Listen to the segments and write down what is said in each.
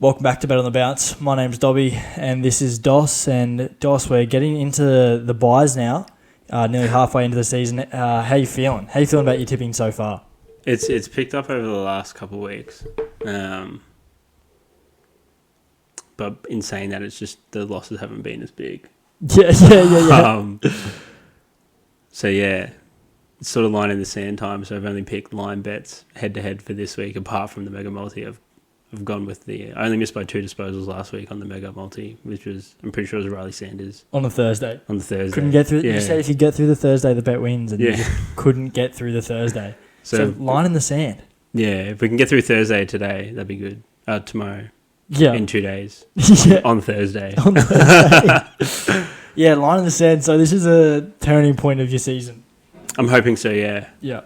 Welcome back to Bet on the Bounce. My name's Dobby and this is Dos. And Dos, we're getting into the buys now, nearly halfway into the season. How you feeling? How you feeling about your tipping so far? It's picked up over the last couple of weeks. But in saying that, it's just the losses haven't been as big. Yeah. So yeah, it's sort of line in the sand time. So I've only picked line bets head to head for this week. Apart from the Mega Multi, I've gone with I only missed by 2 disposals last week on the Mega Multi, which was, I'm pretty sure it was Riley Sanders. On a Thursday. Couldn't get through. Yeah. You said if you get through the Thursday, the bet wins, and you couldn't get through the Thursday. So line in the sand. Yeah, if we can get through Thursday today, that'd be good. Tomorrow. Yeah. In 2 days. Yeah. On Thursday. Yeah, line in the sand. So this is a turning point of your season. I'm hoping so, yeah. Yeah.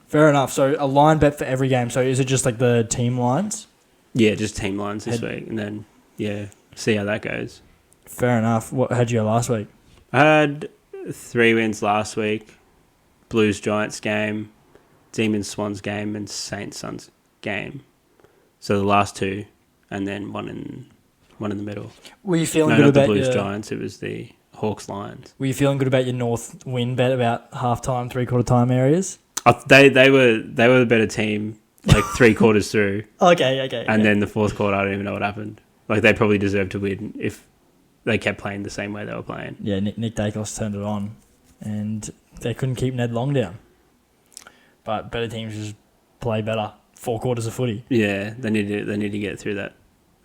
Fair enough. So a line bet for every game. So is it just like the team lines? Yeah, just team lines this week. And then, see how that goes. Fair enough. How'd you go last week? I had 3 wins last week. Blues-Giants game, Demons-Swans game, and Saints-Suns game. So the last 2, and then one in the middle. Were you feeling good about the Blues-Giants, it was the Hawks-Lions. Were you feeling good about your North win bet about half-time, three-quarter time areas? They were the better team, like 3 quarters through. Okay. And then the fourth quarter, I don't even know what happened. Like, they probably deserved to win if they kept playing the same way they were playing. Yeah, Nick Dacos turned it on, and they couldn't keep Ned Long down. But better teams just play better. 4 quarters of footy. Yeah, they need to get through that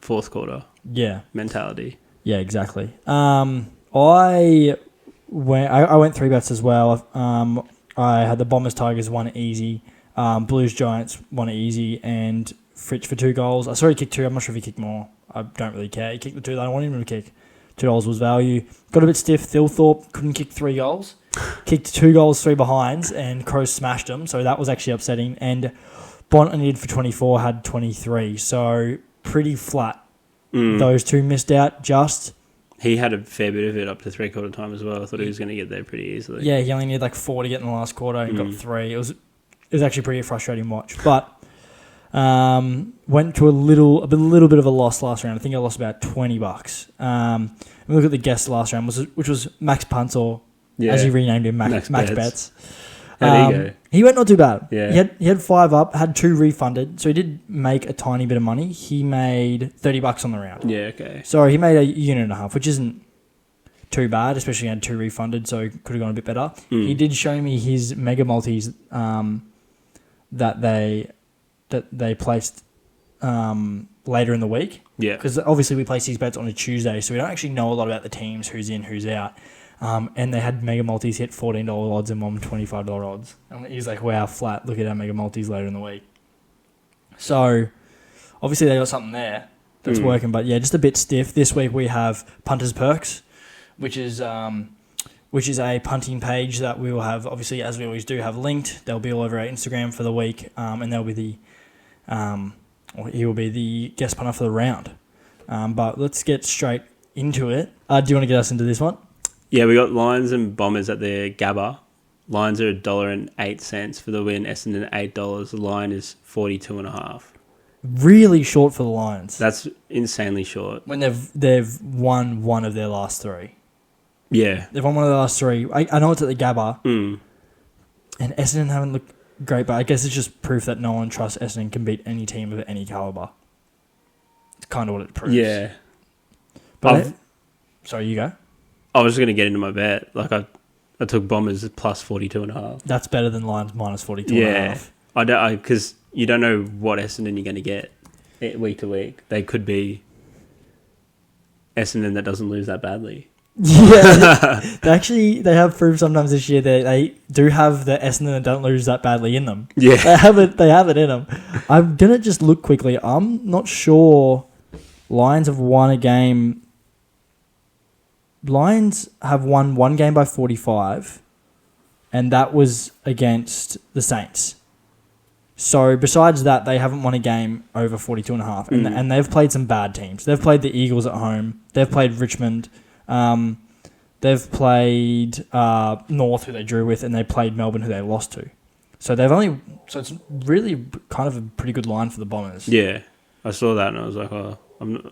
fourth quarter. Yeah, mentality. Yeah, exactly. I went 3 bets as well. I had the Bombers Tigers 1 easy, Blues Giants 1 easy, and Fritsch for 2 goals. I saw he kicked 2. I'm not sure if he kicked more. I don't really care. He kicked the 2 that I wanted him to kick. $2 was value. Got a bit stiff. Thilthorpe couldn't kick 3 goals. Kicked 2 goals, 3 behinds, and Crows smashed him. So that was actually upsetting. And Bontanid for 24 had 23. So pretty flat. Those 2 missed out just. He had a fair bit of it up to 3/4 time as well. I thought he was going to get there pretty easily. Yeah, he only needed like 4 to get in the last quarter and got 3. It was actually pretty frustrating watch. But went to a little bit of a loss last round. I think I lost about $20. We look at the guest last round, which was Max Punts, or as he renamed him, Max Betts. How did he go? He went not too bad. Yeah. He had 5 up, had 2 refunded, so he did make a tiny bit of money. He made $30 on the round. Yeah, okay. So he made a unit and a half, which isn't too bad, especially he had 2 refunded, so could have gone a bit better. He did show me his mega multis that they placed later in the week. Yeah. Because obviously we place these bets on a Tuesday, so we don't actually know a lot about the teams, who's in, who's out. And they had mega multis hit $14 odds and one $25 odds. And he's like, wow, flat. Look at our mega multis later in the week. So obviously they got something there that's working, but yeah, just a bit stiff. This week we have Punters Perks, which is a punting page that we will have, obviously, as we always do, have linked. They'll be all over our Instagram for the week, and they'll be he will be the guest punter for the round. But let's get straight into it. Do you want to get us into this one? Yeah, we got Lions and Bombers at the Gabba. Lions are $1.08 for the win. Essendon $8. The line is 42.5. Really short for the Lions. That's insanely short. When they've won one of their last 3. Yeah. They've won one of their last 3. I know it's at the Gabba. And Essendon haven't looked great, but I guess it's just proof that no one trusts Essendon can beat any team of any calibre. It's kind of what it proves. Yeah. But sorry, you go. I was just going to get into my bet. Like, I took Bombers plus 42.5. That's better than Lions minus 42.5. Yeah. Because you don't know what Essendon you're going to get week to week. They could be Essendon that doesn't lose that badly. Yeah. they have proved sometimes this year that they do have the Essendon that don't lose that badly in them. Yeah. They have it in them. I'm going to just look quickly. I'm not sure Lions have won a game. Lions have won 1 game by 45, and that was against the Saints. So besides that, they haven't won a game over 42.5, and they've played some bad teams. They've played the Eagles at home. They've played Richmond. They've played North, who they drew with, and they played Melbourne, who they lost to. So it's really kind of a pretty good line for the Bombers. Yeah, I saw that and I was like, oh,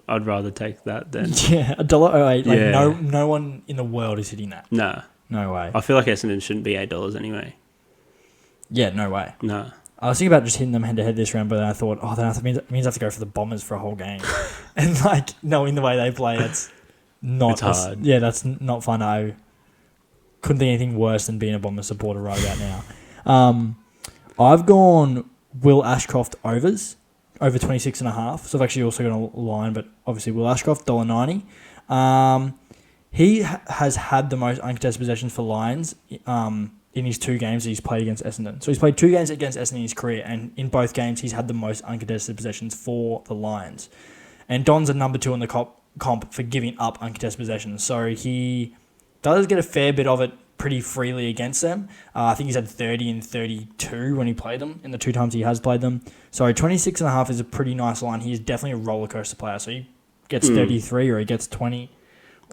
I'd rather take that than Yeah, $1.08. Like, Yeah. no one in the world is hitting that. nah. No way. I feel like Essendon shouldn't be $8 anyway. Yeah, no way. Nah. I was thinking about just hitting them head-to-head this round, but then I thought, that means I have to go for the Bombers for a whole game. And, like, knowing the way they play, it's not... It's hard. Yeah, that's not fun. I couldn't think anything worse than being a Bombers supporter right about now. I've gone Will Ashcroft overs, over 26.5. So I've actually also gone a line, but obviously Will Ashcroft, $1.90. He has had the most uncontested possessions for Lions in his 2 games that he's played against Essendon. So he's played 2 games against Essendon in his career, and in both games he's had the most uncontested possessions for the Lions. And Don's a number 2 in the comp for giving up uncontested possessions. So he does get a fair bit of it pretty freely against them. I think he's had 30 and 32 when he played them, in the 2 times he has played them. So 26.5 is a pretty nice line. He's definitely a roller coaster player. So he gets 33 or he gets 20.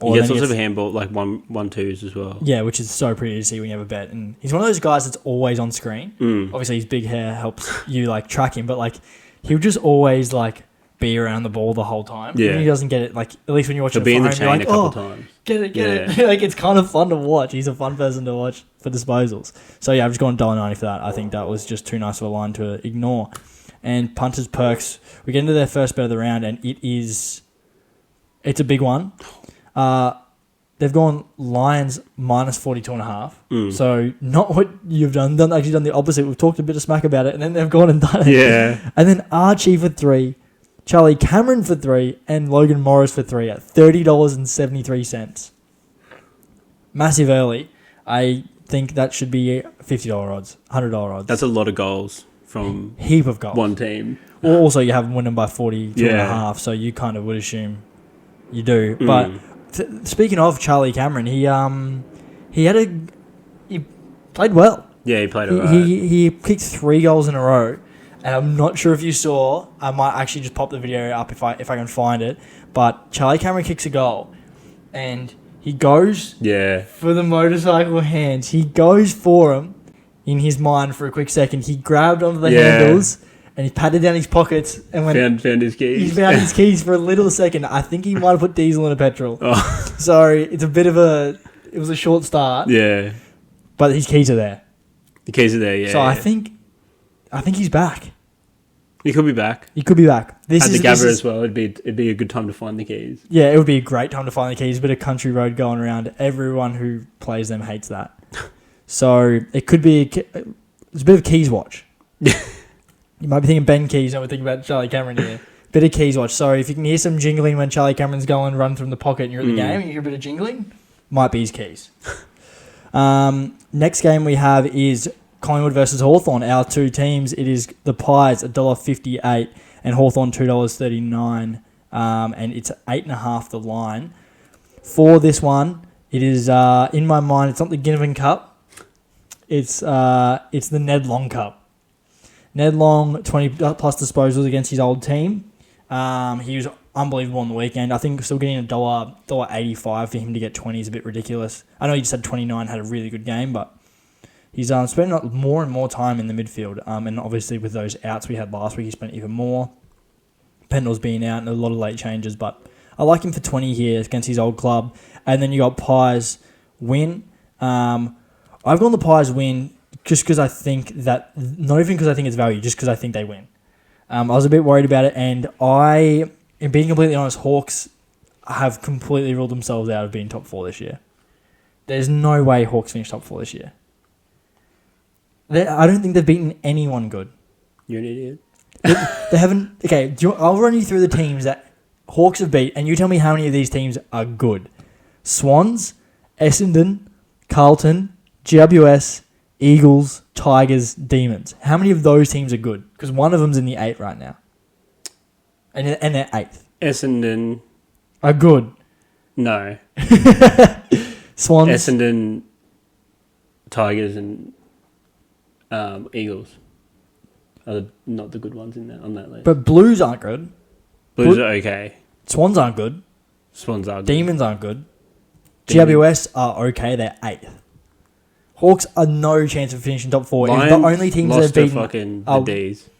He gets lots of handball, like 1-2s as well. Yeah, which is so pretty to see when you have a bet. And he's one of those guys that's always on screen. Obviously, his big hair helps you like track him, but like he'll just always like be around the ball the whole time. Yeah, even he doesn't get it. Like at least when you're watching, he'll be in the home, chain you're like, a couple times. Get it. Like it's kind of fun to watch. He's a fun person to watch for disposals. So yeah, I've just gone $1.90 for that. I think that was just too nice of a line to ignore. And Punters Perks, we get into their first bet of the round, and it's a big one. They've gone Lions minus 42.5. So not what you've done. They've actually done the opposite. We've talked a bit of smack about it, and then they've gone and done it. Yeah. And then Archie for 3, Charlie Cameron for 3, and Logan Morris for 3 at $30.73. Massive early. I think that should be $50 odds, $100 odds. That's a lot of goals from heap of goals. one team. Or also you have them winning by 42.5, so you kind of would assume you do. But speaking of Charlie Cameron, he played well. Yeah, he played it right. He kicked 3 goals in a row, and I'm not sure if you saw. I might actually just pop the video up if I can find it. But Charlie Cameron kicks a goal, and he goes for the motorcycle hands. He goes for him in his mind for a quick second. He grabbed onto the handles. And he patted down his pockets and went. Found his keys. He found his keys for a little second. I think he might have put diesel in a petrol. Oh. So it's a bit of it was a short start. Yeah. But his keys are there. The keys are there, yeah. So I think he's back. He could be back. He could be back. At the Gabba as well. It'd be a good time to find the keys. Yeah, it would be a great time to find the keys. A bit of country road going around. Everyone who plays them hates that. So it could be it's a bit of Keys watch. You might be thinking Ben Keys, and we're thinking about Charlie Cameron here. Bit of Keys watch. So if you can hear some jingling when Charlie Cameron's going run from the pocket and you're at the game, and you hear a bit of jingling, might be his keys. Next game we have is Collingwood versus Hawthorn. Our 2 teams. It is the Pies $1.58 and Hawthorn $2.39, and it's 8.5 the line. For this one, it is in my mind. It's not the Ginnivan Cup. It's the Ned Long Cup. Ned Long, 20+ disposals against his old team. He was unbelievable on the weekend. I think still getting $1.85 for him to get 20 is a bit ridiculous. I know he just had 29, had a really good game, but he's spent more and more time in the midfield. And obviously with those outs we had last week, he spent even more. Pendle's being out and a lot of late changes, but I like him for 20 here against his old club. And then you got Pies win. I've gone the Pies win just because I think that, not even because I think it's value, just because I think they win. I was a bit worried about it, and in being completely honest, Hawks have completely ruled themselves out of being top 4 this year. There's no way Hawks finish top 4 this year. I don't think they've beaten anyone good. You're an idiot. They haven't. Okay, I'll run you through the teams that Hawks have beat, and you tell me how many of these teams are good. Swans, Essendon, Carlton, GWS, Eagles, Tigers, Demons. How many of those teams are good? Because one of them's in the 8 right now. And they're 8th. Essendon. Are good. No. Swans. Essendon, Tigers, and Eagles are not the good ones on that list. But Blues aren't good. Blues are okay. Swans aren't good. Swans are good. Demons aren't good. GWS are okay. They're 8th. Hawks are no chance of finishing top 4. Lions the only teams lost they've to beaten fucking the D's.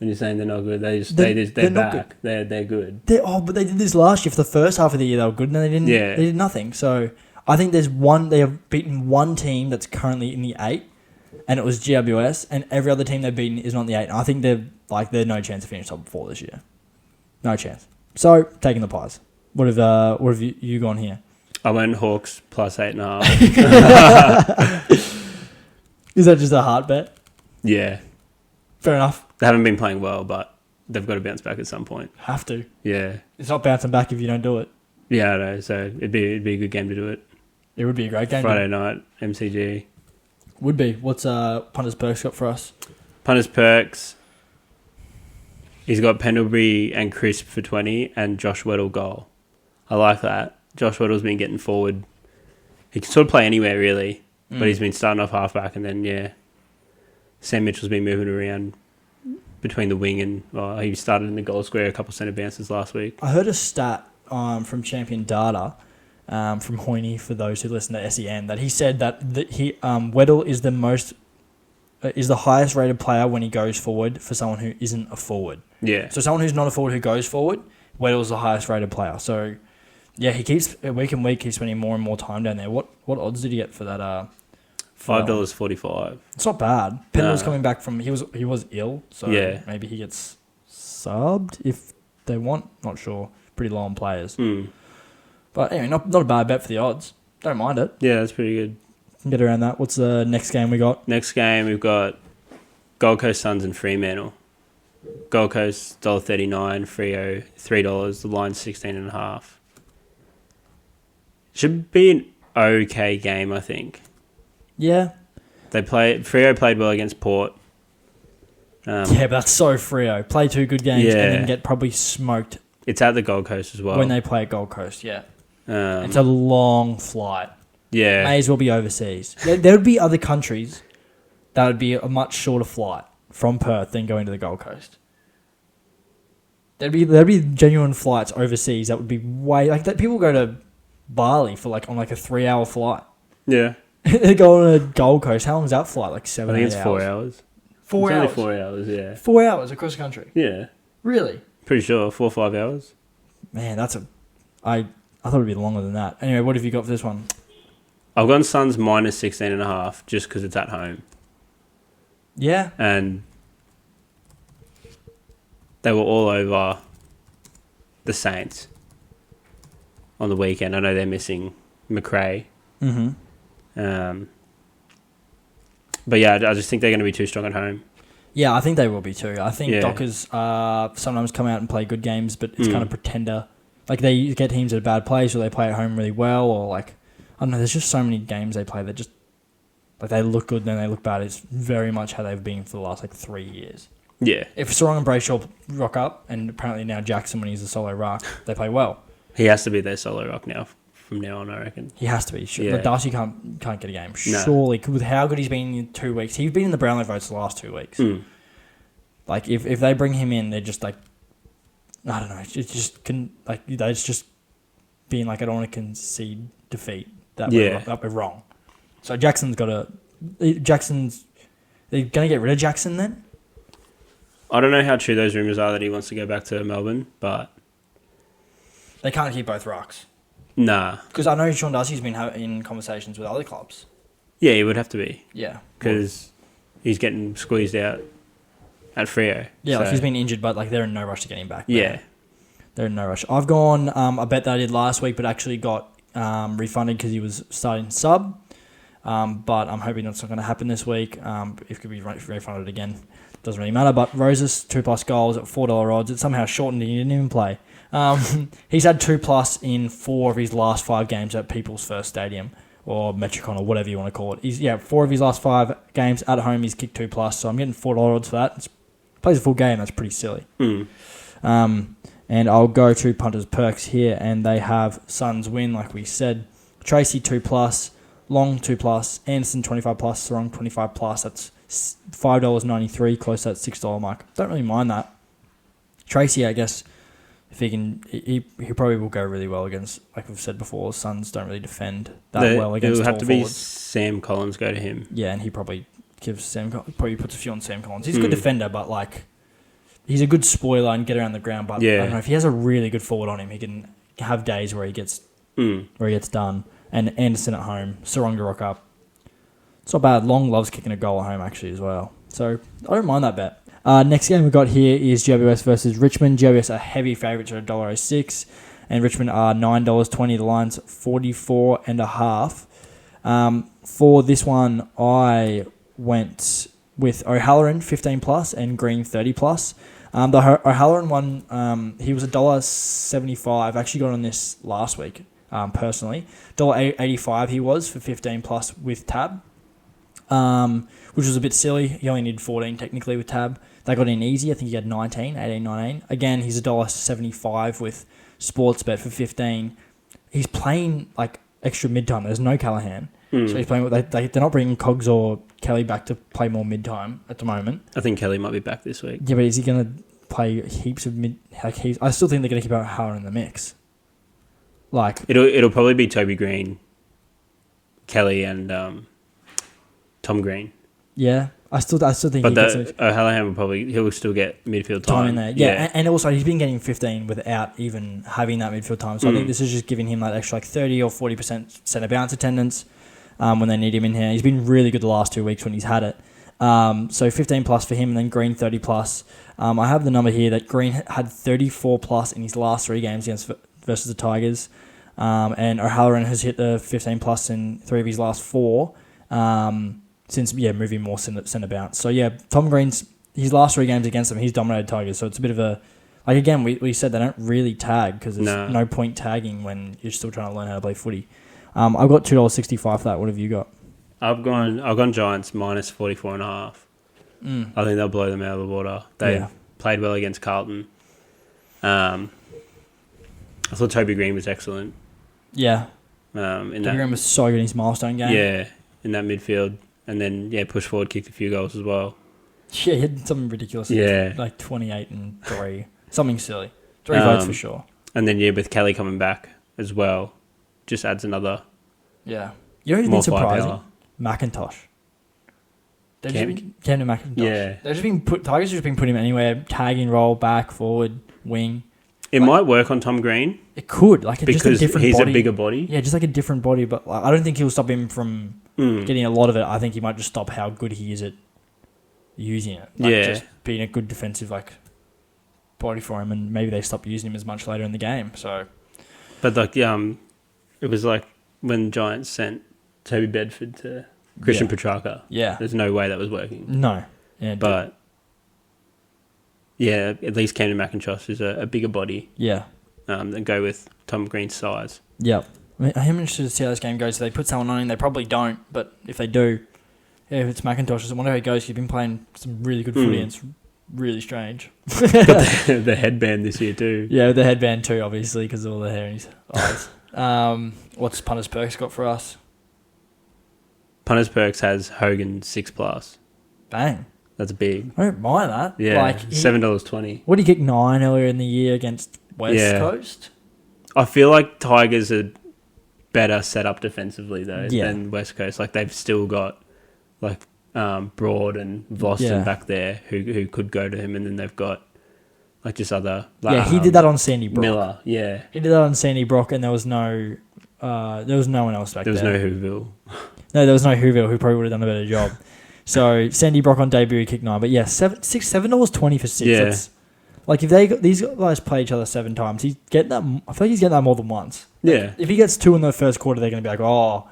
When you're saying they're not good, they're They're not back. They're good. But they did this last year for the first half of the year. They were good, and then they didn't. Yeah. They did nothing. So I think they have beaten one team that's currently in the 8, and it was GWS, and every other team they've beaten is not in the 8. And I think they're no chance to finish top 4 this year. No chance. So taking the Pies. What have you gone here? I went Hawks plus 8.5. Is that just a hard bet? Yeah. Fair enough. They haven't been playing well, but they've got to bounce back at some point. Have to. Yeah. It's not bouncing back if you don't do it. Yeah, I know. So it'd be a good game to do it. It would be a great game. Friday night, MCG. Would be. What's Punters Perks got for us? Punters Perks. He's got Pendlebury and Crisp for 20 and Josh Weddle goal. I like that. Josh Weddle's been getting forward. He can sort of play anywhere, really. But he's been starting off halfback, and then, Sam Mitchell's been moving around between the wing and he started in the goal square, a couple of centre bounces last week. I heard a stat from Champion Data from Hoyne, for those who listen to SEN, that he said that Weddle is the highest rated player when he goes forward for someone who isn't a forward. Yeah. So someone who's not a forward who goes forward, Weddle's the highest rated player. So yeah, he keeps week and week he's spending more and more time down there. What odds did he get for that? $5.45. It's not bad. Pendle's coming back from he was ill, so maybe he gets subbed if they want. Not sure. Pretty low on players. But anyway, not a bad bet for the odds. Don't mind it. Yeah, that's pretty good. Can get around that. What's the next game we got? Next game we've got Gold Coast Suns and Fremantle. Gold Coast $1.39, Freo $3. The line's 16.5. Should be an okay game, I think. Yeah. Freo played well against Port. But that's so Freo. Play 2 good games and then get probably smoked. It's at the Gold Coast as well. When they play at Gold Coast, yeah. It's a long flight. Yeah. May as well be overseas. There would be other countries that would be a much shorter flight from Perth than going to the Gold Coast. There'd be genuine flights overseas that would be way like that. People go to Bali for on a 3-hour flight. Yeah. They go on a Gold Coast. How long is that flight? Like 7 I think it's 4 hours. 4 it's hours. Only 4 hours. Yeah. 4 hours across the country. Yeah. Really? Pretty sure 4 or 5 hours. Man, I thought it'd be longer than that. Anyway, what have you got for this one? I've gone Suns minus 16.5 just because it's at home. Yeah. And they were all over the Saints on the weekend. I know they're missing McRae. Mm-hmm. But yeah, I just think they're going to be too strong at home. Yeah, I think they will be too. I think Dockers sometimes come out and play good games, but it's kind of pretender. Like they get teams at a bad place, or they play at home really well, or I don't know. There's just so many games they play that just they look good, then they look bad. It's very much how they've been for the last 3 years. Yeah. If Sarong and Brayshaw rock up, and apparently now Jackson when he's a solo rock, they play well. He has to be their solo rock now. From now on, I reckon. He has to be. Sure. Yeah. Darcy can't get a game. No. Surely, with how good he's been in 2 weeks. He's been in the Brownlow votes the last 2 weeks. If they bring him in, they're just I don't know. It's just being I don't want to concede defeat. That we're wrong. So they're going to get rid of Jackson then? I don't know how true those rumours are that he wants to go back to Melbourne, but they can't keep both rocks. Nah. Because I know Sean Darcy's been in conversations with other clubs. Yeah, he would have to be. Yeah. Because he's getting squeezed out at Freo. Yeah, he's been injured, but they're in no rush to get him back. Yeah. They're in no rush. I've gone a bet that I did last week, but actually got refunded because he was starting sub. But I'm hoping that's not going to happen this week. It could be refunded again. Doesn't really matter. But Roses, 2+ goals at $4 odds. It somehow shortened and he didn't even play. He's had 2+ in 4 of his last 5 games at People's First Stadium or Metricon or whatever you want to call it. 4 of his last 5 games at home he's kicked 2+, so I'm getting $4 odds for that. Plays a full game, that's pretty silly. And I'll go to Punters Perks here, and they have Suns win, like we said. Tracy 2+, Long 2+, Anderson 25+, Sarong 25+. That's $5.93, close to that $6 mark. Don't really mind that. Tracy, I guess, if he can, he probably will go really well against, like we've said before, Suns don't really defend that well against It will have to be forwards. Sam Collins go to him. Yeah, and he probably puts a few on Sam Collins. He's a good defender, but he's a good spoiler and get around the ground, but Yeah. I don't know if he has a really good forward on him, he can have days where he gets done. And Anderson at home, Sarong rock up. It's not bad. Long loves kicking a goal at home actually as well. So I don't mind that bet. Next game we got here is GWS versus Richmond. GWS are heavy favourites at $1.06, and Richmond are $9.20. The line's 44.5. For this one, I went with O'Halloran 15+ and Green 30+. The O'Halloran one, he was $1.75. I actually got on this last week, personally. $1.85 he was for 15+ with tab, which was a bit silly. He only needed 14 technically with tab. They got in easy. I think he had 19. Again, he's $1.75 with Sportsbet for 15. He's playing like extra mid-time. There's no Callaghan. So he's playing. They're not bringing Cogs or Kelly back to play more mid-time at the moment. I think Kelly might be back this week. Yeah, but is he going to play heaps of mid? Like heaps? I still think they're going to keep O'Halloran in the mix. Like It'll probably be Toby Green, Kelly, and Tom Green. Yeah, I still think. But he gets O'Halloran he'll still get midfield time time in there. Yeah. And also he's been getting 15 without even having that midfield time. So I think this is just giving him that extra like 30 or 40% centre bounce attendance when they need him in here. He's been really good the last 2 weeks when he's had it. So 15+ for him, and then Green 30+. I have the number here that Green had 34+ in his last 3 games versus the Tigers, and O'Halloran has hit the 15+ in 3 of his last 4. Since moving more centre bounce. So Tom Green's his last 3 games against them, he's dominated Tigers. So it's a bit of a again we said they don't really tag because there's no point tagging when you're still trying to learn how to play footy. I've got $2.65 for that. What have you got? I've gone Giants minus 44.5. I think they'll blow them out of the water. They played well against Carlton. I thought Toby Green was excellent. Yeah. Toby Green was so good in his milestone game. Yeah, in that midfield. And then, push forward, kicked a few goals as well. Yeah, he had something ridiculous. Yeah. Like 28 and 3. Something silly. 3 votes for sure. And then, with Kelly coming back as well, just adds another. Yeah. You know who's been surprising? McIntosh. Camden McIntosh. Yeah. Tigers have just been putting him anywhere, tagging, roll, back, forward, wing. It might work on Tom Green. It could. Because just a different he's body. a bigger body. Yeah, just like a different body. But I don't think he'll stop him from getting a lot of it. I think he might just stop how good he is at using it. Just being a good defensive body for him, and maybe they stop using him as much later in the game. So, but it was like when Giants sent Toby Bedford to Christian Petrarca. Yeah, there's no way that was working. No, but at least Camden McIntosh is a bigger body. Yeah, than go with Tom Green's size. Yep. I mean, I'm interested to see how this game goes. If they put someone on him, they probably don't. But if they do, if it's McIntosh, I wonder how he goes. He's been playing some really good footy, and it's really strange. Got the headband this year too. Yeah, the headband too, obviously, because of all the hair in his eyes. What's Punters Perks got for us? Punters Perks has Hogan 6+. Bang. That's big. I don't mind that. Yeah, $7.20. What did he kick 9 earlier in the year against West Coast? I feel like Tigers are better set up defensively though than West Coast. Like they've still got Broad and Voston back there who could go to him, and then they've got just other. He did that on Sandy Brock. Miller, he did that on Sandy Brock, and there was no one else back there. There was no Whoville. No, there was no Whoville who probably would have done a better job. So Sandy Brock on debut he kicked 9, but $7.20 for 6. Yeah. That's, if these guys play each other 7 times, he's getting that. I feel like he's getting that more than once. If he gets 2 in the first quarter, they're going to be like, oh,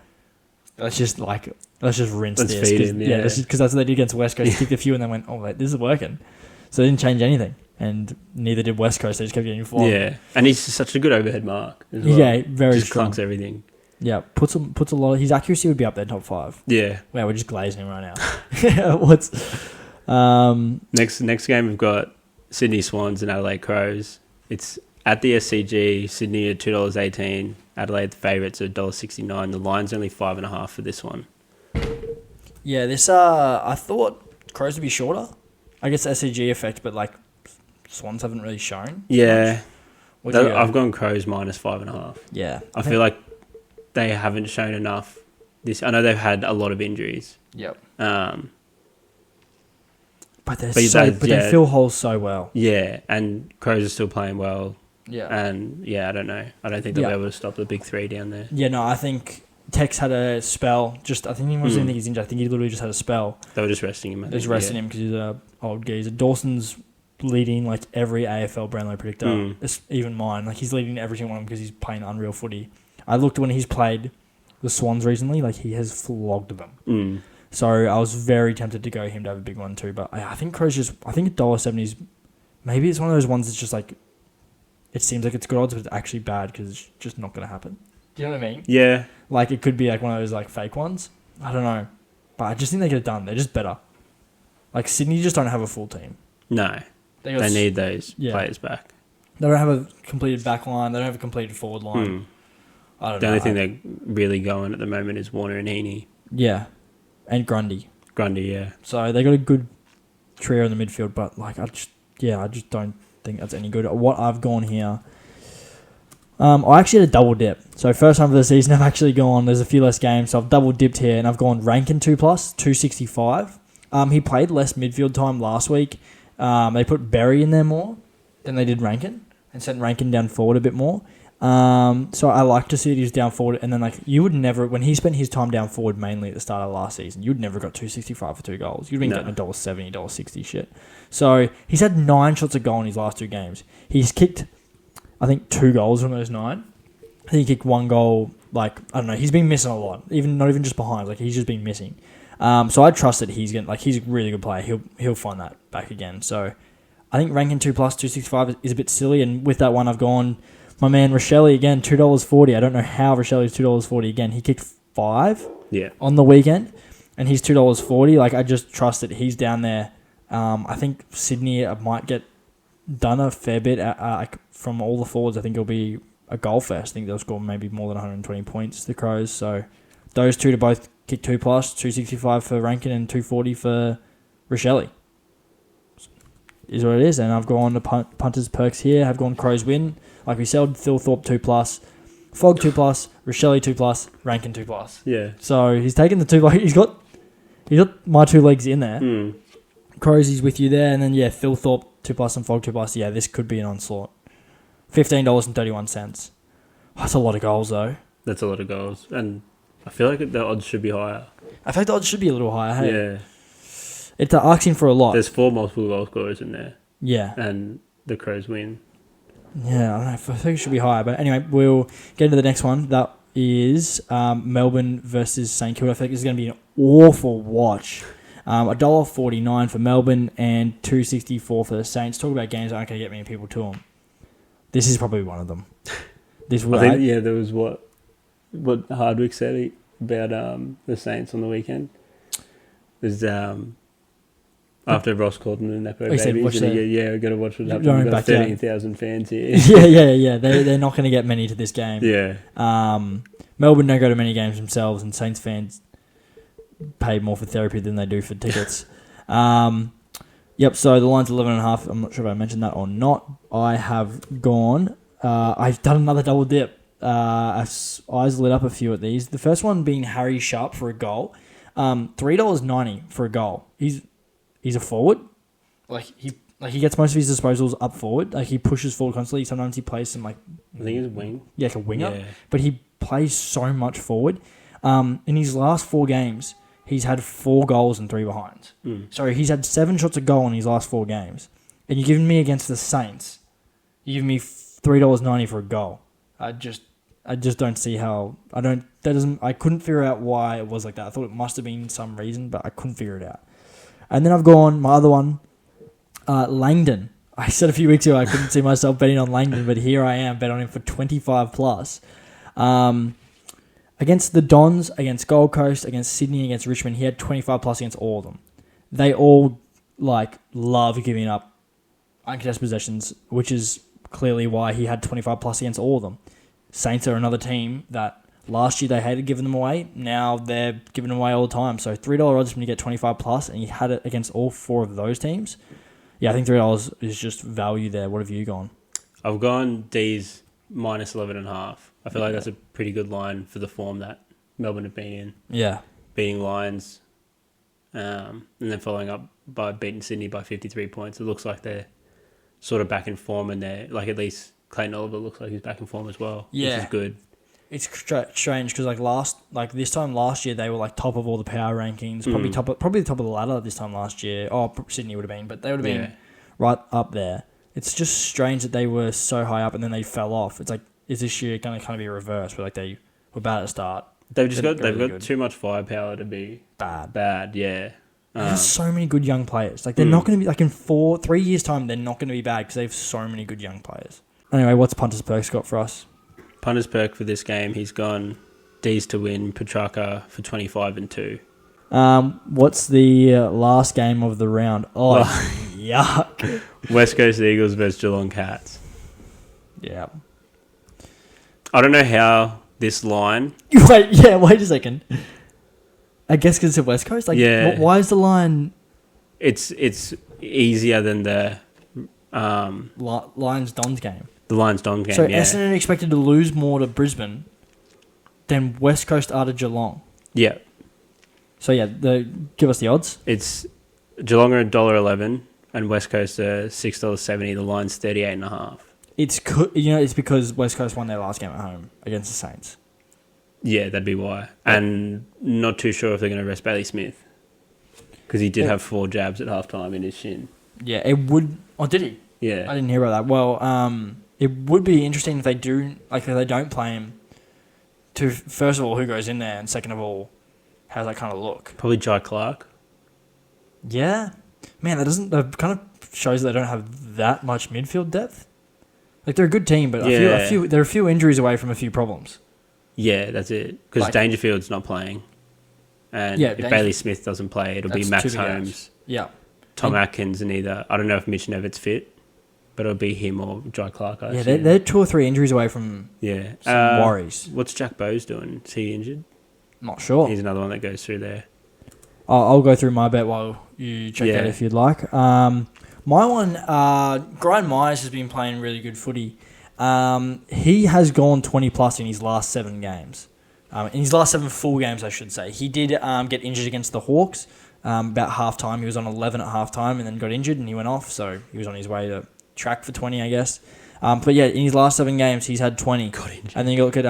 let's just rinse let's this. Feed him, because that's what they did against West Coast. He kicked a few and they went, oh, wait, this is working. So they didn't change anything, and neither did West Coast. They just kept getting flogged. Yeah, and he's such a good overhead mark as well. Yeah, very just strong. clunks everything. Yeah, puts a lot. His accuracy would be up there, top 5. Yeah. Wow, we're just glazing him right now. What's next game? We've got Sydney Swans and Adelaide Crows. It's at the SCG. Sydney at $2.18. Adelaide the favourites at $1.69. The line's only 5.5 for this one. Yeah, this I thought Crows would be shorter. I guess the SCG effect, but Swans haven't really shown. Yeah, I've gone Crows minus 5.5. Yeah, I feel like they haven't shown enough. I know they've had a lot of injuries. Yep. But they fill holes so well. Yeah, and Crows are still playing well. Yeah. And, I don't know. I don't think they'll be able to stop the big three down there. Yeah, no, I think Tex had a spell. I think he wasn't think he's injured. I think he literally just had a spell. They were just resting him. They were resting him because he's an old geezer. Dawson's leading like every AFL Brownlow predictor, even mine. Like he's leading every single one because he's playing unreal footy. I looked when he's played the Swans recently, like he has flogged them. So I was very tempted to go him to have a big one too. But I think Crows I think $1.70 is, maybe it's one of those ones that's just like, it seems like it's good odds, but it's actually bad because it's just not going to happen. Do you know what I mean? Yeah. Like it could be like one of those like fake ones. I don't know. But I just think they get it done. They're just better. Like Sydney just don't have a full team. No. They need those players back. They don't have a completed back line. They don't have a completed forward line. I don't know. The only thing they're really going at the moment is Warner and Heaney. Yeah. And Grundy. Yeah. So they got a good trio in the midfield, but like I just don't think that's any good. What I've gone here, I actually had a double dip. So first time for the season, I've actually gone. There's a few less games, so I've double dipped here, and I've gone Rankin 2+, 265. He played less midfield time last week. They put Berry in there more than they did Rankin, and sent Rankin down forward a bit more. So I like to see that he's down forward, and then like you would never, when he spent his time down forward mainly at the start of last season, you'd never got 265 for 2 goals. You'd been getting $1.70, $1.60 shit. So he's had 9 shots a goal in his last 2 games. He's kicked, I think, 2 goals from those 9. I think he kicked 1 goal. Like I don't know, he's been missing a lot. Not even just behind. Like he's just been missing. So I trust that he's a really good player. He'll find that back again. So I think ranking 2+, 265 is a bit silly. And with that one, I've gone my man Rochelle again, $2.40. I don't know how Rochelle is $2.40 again. He kicked 5 on the weekend, and he's $2.40. Like I just trust that he's down there. I think Sydney might get done a fair bit from all the forwards. I think it'll be a goal fest. I think they'll score maybe more than 120 points, the Crows. So those two to both kick 2+, 265 for Rankin and 240 for Rochelle. Is what it is. And I've gone to Punters Perks here. I've gone Crows win. Like we said, Phil Thorpe 2+, Fog 2+, Rochelle 2+, Rankin 2+. Yeah. So he's taken the 2. He's got my 2 legs in there. Crows, he's with you there. And then, Phil Thorpe 2+ and Fog 2+. Yeah, this could be an onslaught. $15.31. That's a lot of goals, though. That's a lot of goals. And I feel like the odds should be higher. I think the odds should be a little higher, hey? Yeah. It's asking for a lot. There's 4 multiple goal scorers in there. Yeah. And the Crows win. Yeah, I don't know. I think it should be higher. But anyway, we'll get into the next one. That is Melbourne versus St Kilda. I think this is going to be an awful watch. $1.49 for Melbourne and $2.64 for the Saints. Talk about games that aren't going to get many people to them. This is probably one of them. There was what Hardwick said about the Saints on the weekend. There's after Ross called them the Nepo babies, we've got to watch what happens. We've got 13,000 fans here. Yeah. They're not going to get many to this game. Yeah. Melbourne don't go to many games themselves, and Saints fans pay more for therapy than they do for tickets. Yep, so the line's 11.5. I'm not sure if I mentioned that or not. I have gone. I've done another double dip. Eyes lit up a few at these. The first one being Harry Sharp for a goal. $3.90 for a goal. He's a forward. He gets most of his disposals up forward. Like he pushes forward constantly. Sometimes he plays some I think he's a wing. Yeah, like a winger. Yeah. But he plays so much forward. In his last 4 games, he's had 4 goals and 3 behinds. So he's had 7 shots a goal in his last 4 games. And you're giving me against the Saints, you give me $3.90 for a goal. I just don't see how. I couldn't figure out why it was like that. I thought it must have been some reason, but I couldn't figure it out. And then I've gone, my other one, Langdon. I said a few weeks ago I couldn't see myself betting on Langdon, but here I am, bet on him for 25+. Against the Dons, against Gold Coast, against Sydney, against Richmond, he had 25+ against all of them. They all love giving up uncontested possessions, which is clearly why he had 25+ against all of them. Saints are another team that last year they hated giving them away. Now they're giving them away all the time. So $3 odds when you get 25+, and you had it against all 4 of those teams. Yeah, I think $3 is just value there. What have you gone? I've gone D's minus 11.5. I feel like that's a pretty good line for the form that Melbourne have been in. Yeah. Beating Lions, and then following up by beating Sydney by 53 points. It looks like they're sort of back in form, and they're like, at least Clayton Oliver looks like he's back in form as well, which is good. It's strange because this time last year they were like top of all the power rankings, probably top of the ladder this time last year. Oh, Sydney would have been, but they would have been right up there. It's just strange that they were so high up and then they fell off. It's like, is this year going to kind of be reversed, where like they were bad at the start? They've got too much firepower to be bad. Yeah. There's so many good young players. Like they're not going to be like in 3 years time. They're not going to be bad because they have so many good young players. Anyway, what's Punters Perks got for us? Punters Perk for this game, he's gone D's to win, Petrarca for 25 and 2. What's the last game of the round? Oh, yuck. West Coast Eagles versus Geelong Cats. Yeah. I don't know how this line... wait a second. I guess because it's West Coast? Why is the line... It's easier than the... Lions-Dons game. The Lions-Dons game, so Essendon expected to lose more to Brisbane than West Coast are to Geelong. Yeah. So, give us the odds. It's Geelong are $1.11 and West Coast are $6.70. The line's 38.5. It's because West Coast won their last game at home against the Saints. Yeah, that'd be why. And not too sure if they're going to rest Bailey Smith because he did have 4 jabs at halftime in his shin. Yeah, it would... Oh, did he? Yeah. I didn't hear about that. Well, it would be interesting if they do... Like, if they don't play him to... First of all, who goes in there? And second of all, how does that kind of look? Probably Jai Clark. Yeah. Man, that kind of shows they don't have that much midfield depth. Like, they're a good team, but they're a few injuries away from a few problems. Yeah, that's it. Because Dangerfield's not playing. And if Bailey Smith doesn't play, it'll be Max Holmes. Yeah. Tom Atkins and either... I don't know if Mitch Nevitt's fit, but it'll be him or Jai Clark. They're 2 or 3 injuries away from some worries. What's Jack Bowes doing? Is he injured? Not sure. He's another one that goes through there. I'll go through my bet while you check that if you'd like. My one, Brian Myers has been playing really good footy. He has gone 20-plus in his last 7 games. In his last 7 full games, I should say. He did get injured against the Hawks about half-time. He was on 11 at half-time and then got injured and he went off. So he was on his way to track for 20, I guess. But yeah, in his last 7 games, he's had 20. Got injured. And then you look at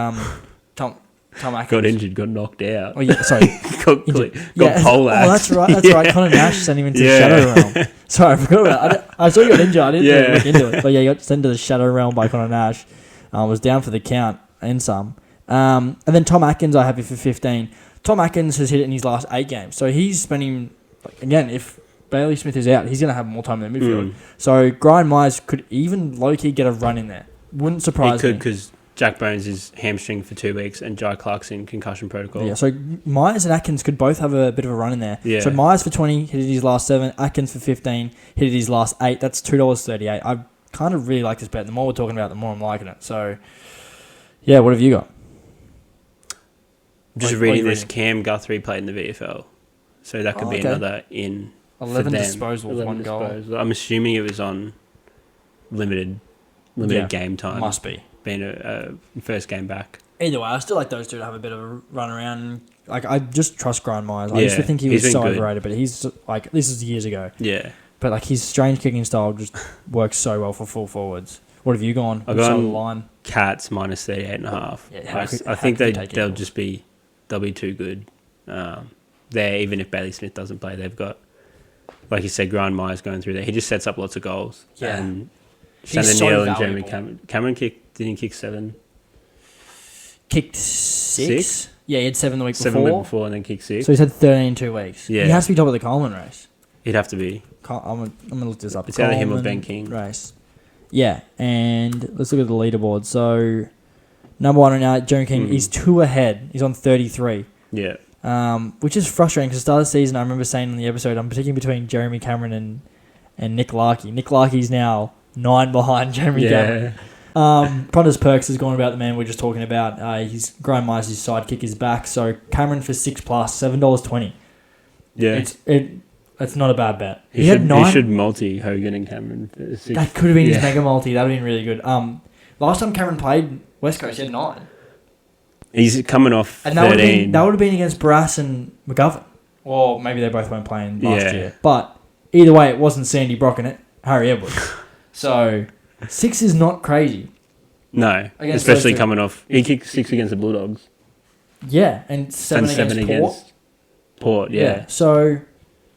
Tom Atkins. Got injured, got knocked out. Oh, yeah, sorry. got poleaxed. Oh, that's right. Connor Nash sent him into the Shadow Realm. Sorry, I forgot about it. I saw he got injured. I didn't really look into it. But yeah, he got sent to the Shadow Realm by Connor Nash. Was down for the count and some. And then Tom Atkins, I have it for 15. Tom Atkins has hit it in his last 8 games. So he's spending, again, if Bailey Smith is out, he's going to have more time in the midfield. So Brian Myers could even low-key get a run in there. Wouldn't surprise me. He could, because Jack Bones is hamstring for 2 weeks and Jai Clark's in concussion protocol. Yeah, so Myers and Atkins could both have a bit of a run in there. Yeah. So Myers for 20, hit his last 7. Atkins for 15, hit his last 8. That's $2.38. I kind of really like this bet. The more we're talking about it, the more I'm liking it. So, yeah, what have you got? Just reading this, Cam Guthrie played in the VFL. So that could be another in 11 disposals, 1 goal. I'm assuming it was on limited game time. Must be. Being a first game back. Either way, I still like those two to have a bit of a run around. Like, I just trust Brian Myers. I used to think he was so overrated, but he's like, this is years ago. Yeah. But like, his strange kicking style just works so well for full forwards. What have you gone? I've gone the line? Cats minus 38.5. Yeah, I think they'll be too good. There, even if Bailey Smith doesn't play, they've got, like you said, Brian Myers going through there. He just sets up lots of goals. Yeah. And Shannon Neal and Jeremy Cameron didn't he kick 7? Kicked 6? Yeah, he had 7 the week before. 7 the week before and then kicked 6. So he's had 13 in 2 weeks. Yeah. He has to be top of the Coleman race. He'd have to be. I'm going to look this up. It's either him or Ben King. Race. Yeah, and let's look at the leaderboard. So, number 1 right now, Jeremy King, he's 2 ahead. He's on 33. Yeah. Which is frustrating because at the start of the season, I remember saying in the episode, I'm picking between Jeremy Cameron and Nick Larkey. Nick Larkey's now 9 behind Jeremy Cameron. Punters Perks has gone about the man we're just talking about. He's Brian Myers' sidekick is back. So Cameron for 6+, $7.20. Yeah. It's not a bad bet. He should multi Hogan and Cameron for 6. That could have been his mega multi. That would have been really good. Last time Cameron played West Coast, he had 9. He's coming off and 13. That would have been against Brass and McGovern. Or maybe they both weren't playing last year. But Either way, it wasn't Sandy Brock in it, Harry Edwards. So 6 is not crazy. No, Against especially those two. coming off. He kicked 6 against the Bulldogs. Yeah, and 7 and 7 against Port. Port, yeah. So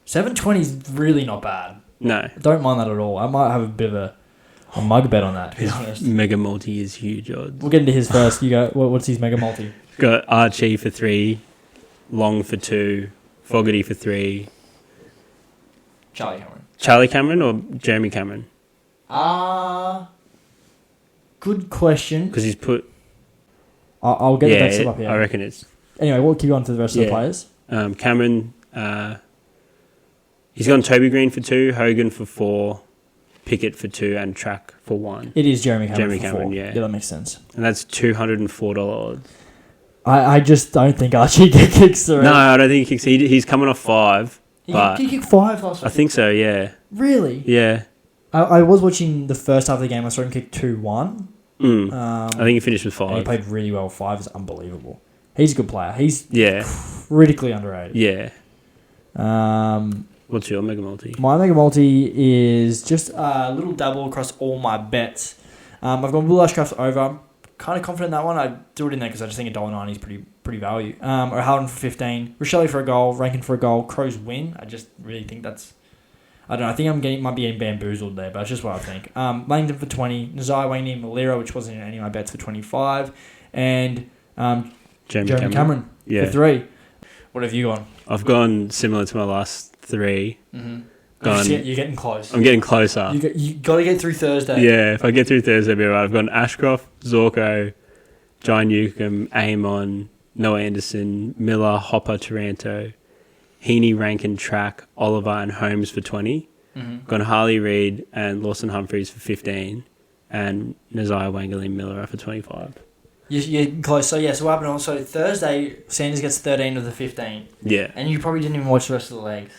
720 is really not bad. No. I don't mind that at all. I might have a bit of a mug bet on that, to be honest. Mega multi is huge odds. We'll get into his first. You go. What's his mega multi? Got Archie for 3, Long for 2, Fogarty for 3. Charlie Cameron. Charlie Cameron or Jeremy Cameron? Good question. Because he's put... I'll get the bets up here. I reckon it's... Anyway, we'll keep on to the rest of the players. Cameron, he's gone Toby Green for 2, Hogan for 4, Pickett for 2, and Track for 1. It is Jeremy Cameron. Jeremy for Cameron, 4. yeah. Yeah, that makes sense. And that's $204 odds. I just don't think Archie kicks through. No, I don't think he kicks. He's coming off 5. He kicked 5 last week. I think so, yeah. Really? Yeah. I was watching the first half of the game. I saw him kick 2-1. I think he finished with 5. And he played really well. 5 is unbelievable. He's a good player. He's Yeah. critically underrated. Yeah. Um, What's your mega multi? My mega multi is just a little double across all my bets. I've gone Will Ashcraft over. I'm kind of confident in that one. I do it in there because I just think $1.90 is pretty value. O'Halloran for 15. Rochelle for a goal. Rankin for a goal. Crows win. I just really think that's... I don't know. I think might be getting bamboozled there, but that's just what I think. Langdon for 20. Nazai, Wangi, Malira, which wasn't in any of my bets, for 25. And Jeremy Cameron for 3. What have you gone? I've gone similar to my last 3. Mm-hmm. Gone, You're getting close. I'm getting closer. You got to get through Thursday. Yeah, if I get through Thursday, I'll be alright. I've gone Ashcroft, Zorko, John Newcomb, Amon, Noah Anderson, Miller, Hopper, Taranto, Heaney, Rankin, Track, Oliver, and Holmes for 20. Mm-hmm. Gone Harley Reid and Lawson Humphreys for 15. And Nazai Wangley Miller for 25. You're getting close. So what happened also Thursday, Sanders gets 13 of the 15. Yeah. And you probably didn't even watch the rest of the legs.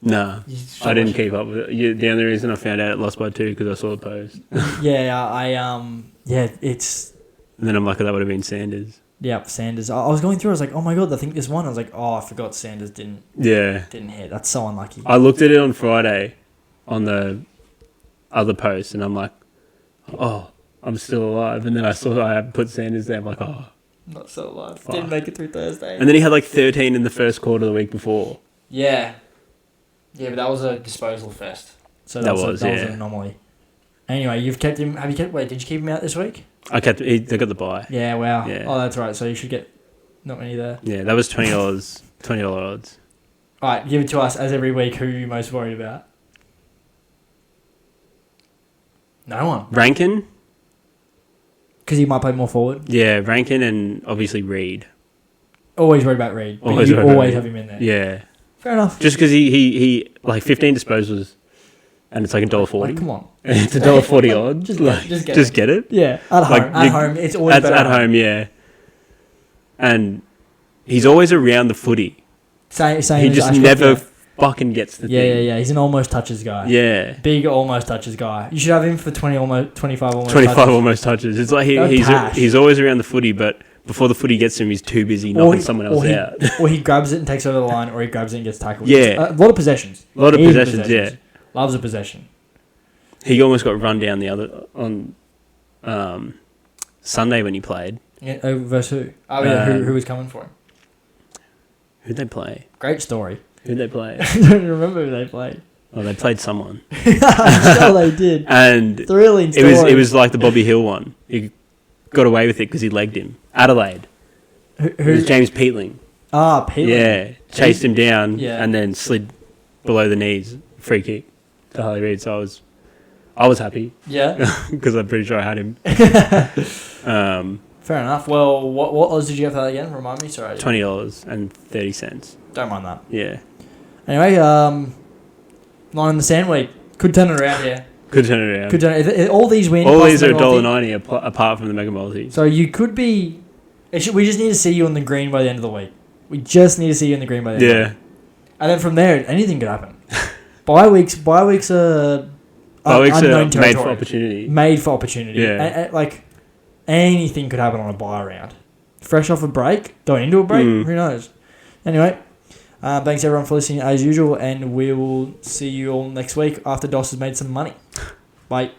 No, I didn't keep up with it. The only reason I found out it lost by 2 because I saw the post. It's... And then I'm like, that would have been Sanders. Yeah, Sanders. I was going through, I was like, oh my God, I think this one. I was like, oh, I forgot Sanders didn't hit. That's so unlucky. I looked at it on Friday on the other post and I'm like, oh, I'm still alive. And then I saw I had put Sanders there. I'm like, oh. Not so alive. Fuck. Didn't make it through Thursday. And then he had like 13 in the first quarter the week before. Yeah. Yeah, but that was a disposal fest. So that was an anomaly. Anyway, you've kept him. Did you keep him out this week? I kept. They got the bye. Yeah, wow. Yeah. Oh, that's right. So you should get not many there. Yeah, that was $20. $20 odds. All right, give it to us as every week. Who are you most worried about? No one. Rankin. Because he might play more forward. Yeah, Rankin and obviously Reid. Always worried about Reid. But Always you worried about always Reid. have him in there. Yeah. Fair enough. Just because he like 15 disposals, and it's like $1.40. Like, come on. It's $1.40 odds. Just get it. Yeah, at home. It's always That's better at home. Yeah. And he's always around the footy. Same He as just Ashcroft, never yeah. fucking gets the thing. Yeah. He's an almost touches guy. Yeah. Big almost touches guy. You should have him for 25 almost 25 touches. almost touches. It's like Cash. he's always around the footy, but before the footy gets to him, he's too busy knocking someone else out. Or he grabs it and takes over the line, or he grabs it and gets tackled. Yeah. A lot of possessions. A lot of possessions, yeah. Loves a possession. He almost got run down on Sunday when he played. Yeah, versus who? Oh, yeah, who was coming for him? Who'd they play? Great story. Who'd they play? I don't remember who they played. Oh, they played someone. I'm sure they did. And Thrilling story. it was like the Bobby Hill one. He got away with it because he legged him. Adelaide. It was James Peatling. Ah, Peatling. Yeah. Chased him down and then slid below the knees. Free kick to Harley Reid. So I was happy. Yeah. Because I'm pretty sure I had him. Fair enough. Well, what odds did you have for that again? Remind me. Sorry. $20.30. Don't mind that. Yeah. Anyway, line in the sand week. Could turn it around here. Could turn it around. If all these win. All these are $1.90 apart from the Mega Multi. So you could be... we just need to see you on the green by the end of the week. We just need to see you in the green by the end of the week. And then from there, anything could happen. Bye weeks are... unknown territory. Made for opportunity. Made for opportunity. Yeah. Like, anything could happen on a bye round. Fresh off a break, going into a break, who knows? Anyway, Thanks everyone for listening as usual, and we will see you all next week after Doss has made some money. Bye.